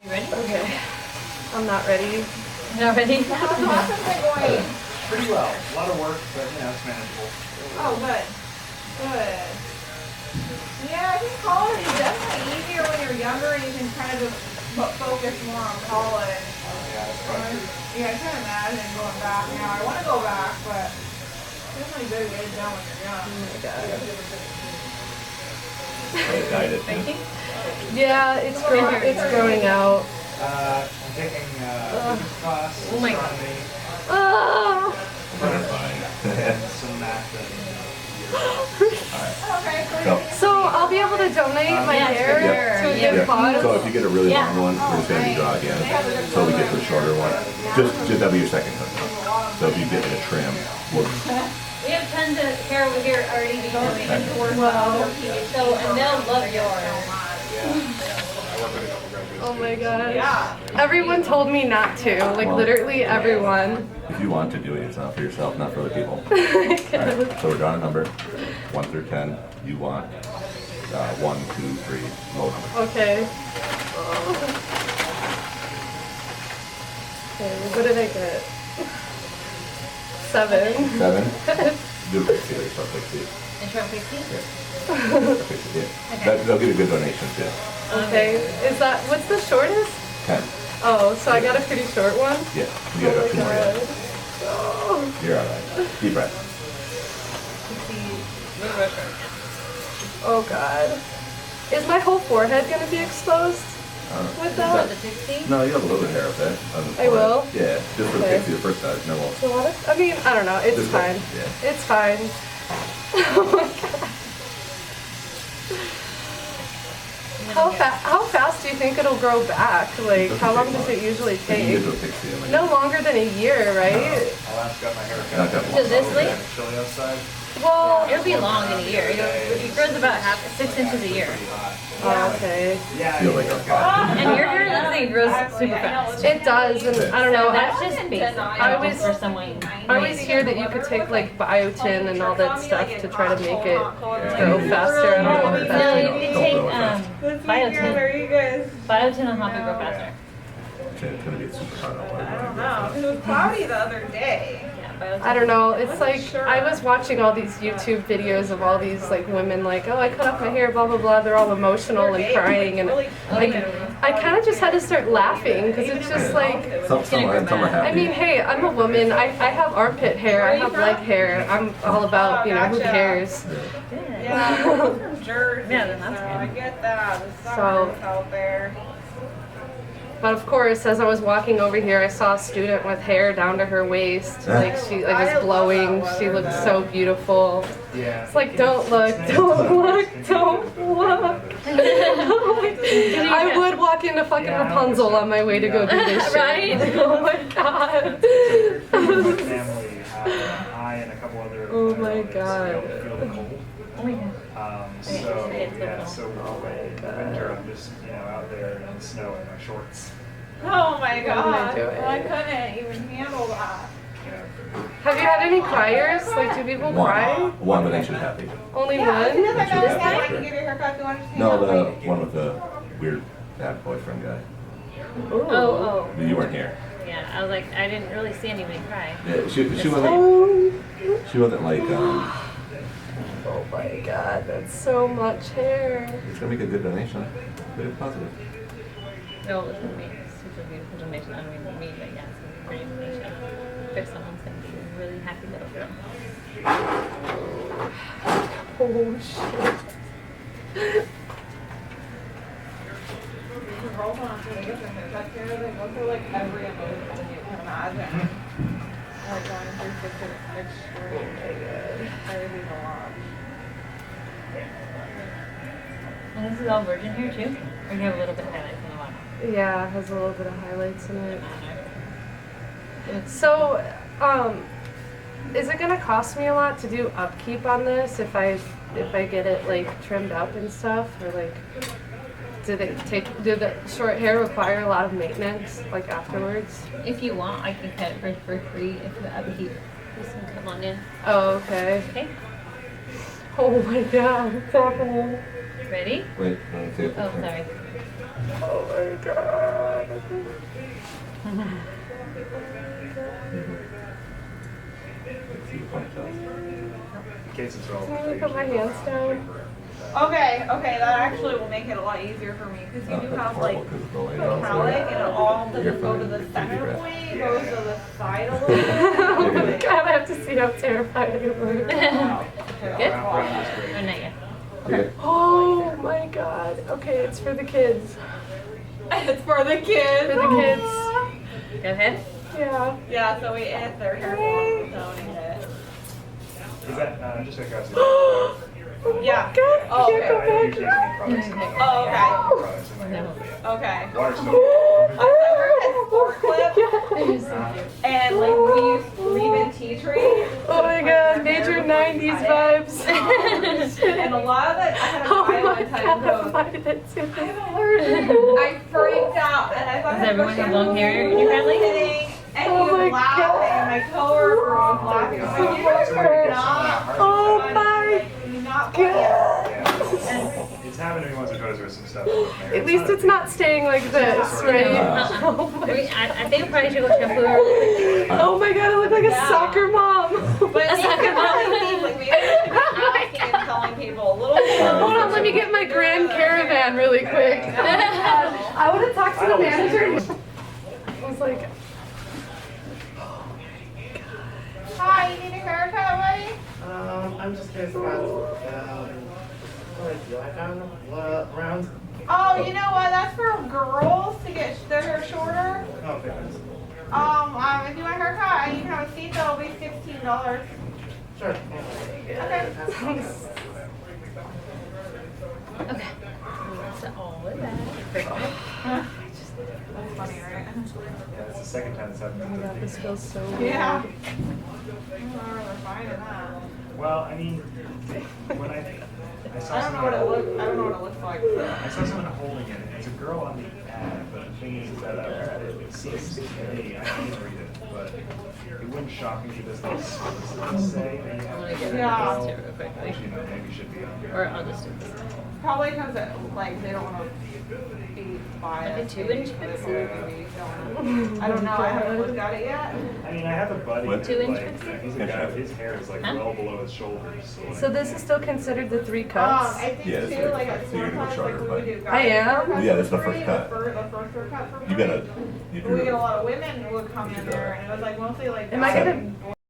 You ready? Okay. I'm not ready. Not ready? How's it going? Pretty well. A lot of work, but it's manageable. Oh, good. Good. Yeah, I think college is definitely easier when you're younger and you can kind of just focus more on college. Yeah, that's probably true. Yeah, I can't imagine going back now. I want to go back, but there's definitely good ways down when you're young. Oh my god. Banking? Yeah, it's growing out. I'm taking physics class, Oh my God. astronomy, Ah! and some math. Okay, So I'll be able to donate my hair to a Yeah. good cause. So if you get a really Yeah. long one, we're just gonna draw again. So we get the shorter one. Just that'll be your second cut. So if you get a trim, we'll, We have tons of hair over here already being donated for Wow. so, and they'll love yours. Oh my gosh. Yeah. Everyone told me not to. Like literally everyone. if you want to do it, it's not for yourself, not for other people. Alright, so we're drawing a number, 1 through 10. You want 1, 2, 3, low number. Okay. Oh. Okay, what did I get? 7. 7. Do a pixie, or start pixie. Intro 50? Pixie, yeah. They'll get a good donation too. Okay. Is that what's the shortest? 10. Oh, so I got a pretty short one? Yeah. You gotta go 2 more yet. Oh. You're alright. Deep breath. Oh god. Is my whole forehead gonna be exposed with that? The 60? No, you have a little bit of hair up there. On the I will? forehead. Yeah, just for the Okay. pixie the first time. No more. A lot of, I mean, I don't know. It's This fine. one, yeah. It's fine. Oh my god. How fast do you think it'll grow back? Like, how long does it usually You can take? get to a pixie in like No longer than a year, right? I'll ask got my hair Not cut. that So long. this It's late? kind of chilly outside. Well, It'll be long in a year. It grows about 6 inches a year. Pretty hot. oh, okay. Yeah. Feel like a guy. And your hair looks like it grows super fast. It does, and I don't know. That's just basic. I always- for someone. I always hear that you could take like biotin and all that stuff to try to make it grow faster. I don't know if No, that's you can take biotin. you guys? Biotin will help you grow faster. It's gonna be super hot out. I don't know. It was cloudy the other day. Yeah, biotin. I don't know. It's like I was watching all these YouTube videos of all these like women like, oh, I cut off my hair, blah blah blah. They're all emotional and crying, and like I kind of just had to start laughing because it's just like. Some are happy. I mean, hey, I'm a woman. I have armpit hair. I have leg hair. I'm all about, you know, who cares? Yeah, I'm from Jersey, Yeah, then so that's I get that. The So- summer's out there. But of course, as I was walking over here, I saw a student with hair down to her waist. Like she like was glowing. She looked so beautiful. Yeah. It's like, don't look, don't look, don't look. I would walk into fucking Rapunzel on my way to go do this shit. Right? Like, oh my god. Family, I and a couple other. Oh my relatives God. Feel the cold. Oh my God. So yeah, so in the winter I'm just out there in the snow in my shorts. Oh my What am I god. doing? I couldn't even handle that. Have you had any criers? Like, do people cry? One, but they should happy. Only Yeah, one? I That's can your give you a haircut if you want to see No, how the one with the weird bad boyfriend guy. Ooh. Oh, You weren't here. yeah. I was like, I didn't really see anybody cry. Yeah, she wasn't. Oh. She wasn't like. Oh my god, that's so much hair. It's gonna make a good donation. Very positive. No, it was me. Super beautiful donation. I don't mean me, but yeah, it's a great donation. If someone's gonna be a really happy little girl. Oh shit. Girls want to get their haircut here. They go through like every emotion you can imagine. Like going through such an extreme. Crazy a lot. And this is all virgin here too? Or you have a little bit of highlights in the bottom? Yeah, it has a little bit of highlights in it. So, is it gonna cost me a lot to do upkeep on this if I get it like trimmed up and stuff, or like do the short hair require a lot of maintenance like afterwards? If you want, I can cut it for free if the upkeep. Just come on in. Oh, okay. Okay? Oh my god, it's happening. Ready? Wait, let me see. Oh, sorry. Oh my god. In case it's relevant. Can I put my hands down? Okay, that actually will make it a lot easier for me because you do have like metallic and it all doesn't go to the center point, it goes to the side a little bit. Oh my god, I have to see how terrified I am. Good? Round Or is great. not yet? Okay. Oh my god. Okay, it's for the kids. It's for the kids. For the kids. Go ahead. Yeah. Yeah, so we if their hair won't donate it. Is that just like us? Yeah. God, Oh, I can't I don't go usually back. use any products. Oh, okay. Products in my hair. Okay. Water still. I never had sport clip and like we used leave-in tea tree. Oh my god, major 90s vibes. And a lot of it, I had a Oh guy my one time god, I go, find it too. I freaked out and I thought Does everyone have long hair in your family? kidding. And Oh he was my laughing, and my coworker was laughing. I'm like, you guys are not. Oh my Not god. Yeah. It's happened to me once or twice where some stuff with my hair. At least it's not staying like this, right? Oh my, I think we probably should go shampoo her really quickly. oh my god, I look like a Yeah. soccer mom. But That's not good. like, we have to be asking and telling people a little bit. Hold on, let me get my grand caravan really quick. I would have talked to the manager. I was like, Hi, you need a haircut, buddy? I'm just curious about what do I found around? Oh, you know what? That's for girls to get their hair shorter. Oh, goodness. If you want a haircut, you can have a seat. That'll be $16. Sure. Okay. Okay. So all of that. That's funny, right? Yeah, it's the second time it's happened. oh my god, this feels so weird. Yeah. I don't know where they're finding that. Well, I mean, when I saw I don't know what it looks. I don't know what it looks like. I saw someone holding it. It's a girl on the ad, but the thing is that it seems to me, I can't read it, but it wouldn't shock me if it doesn't explicitly say that you have to get Yeah. it. Real quickly. Which, you know, maybe should be on Or there. I'll just do this. Probably because like they don't want to be biased. Like a 2-inch maybe, pencil? maybe don't. I don't know. I haven't looked at it yet. I mean, I have a buddy What? that, 2-inch like, pencil? he's a guy, his hair is like Huh? well below his shoulders. So, like, So this is still considered the 3 cuts? I think Yeah, it's too, like- like at so you're sport gonna times, go like shorter, when we but- do I am? haircuts Yeah, that's the for first free, cut. The first haircut for free. You gotta, you We get a do, lot of women who would come in there, and it was like mostly like. Am I guys gonna and boys.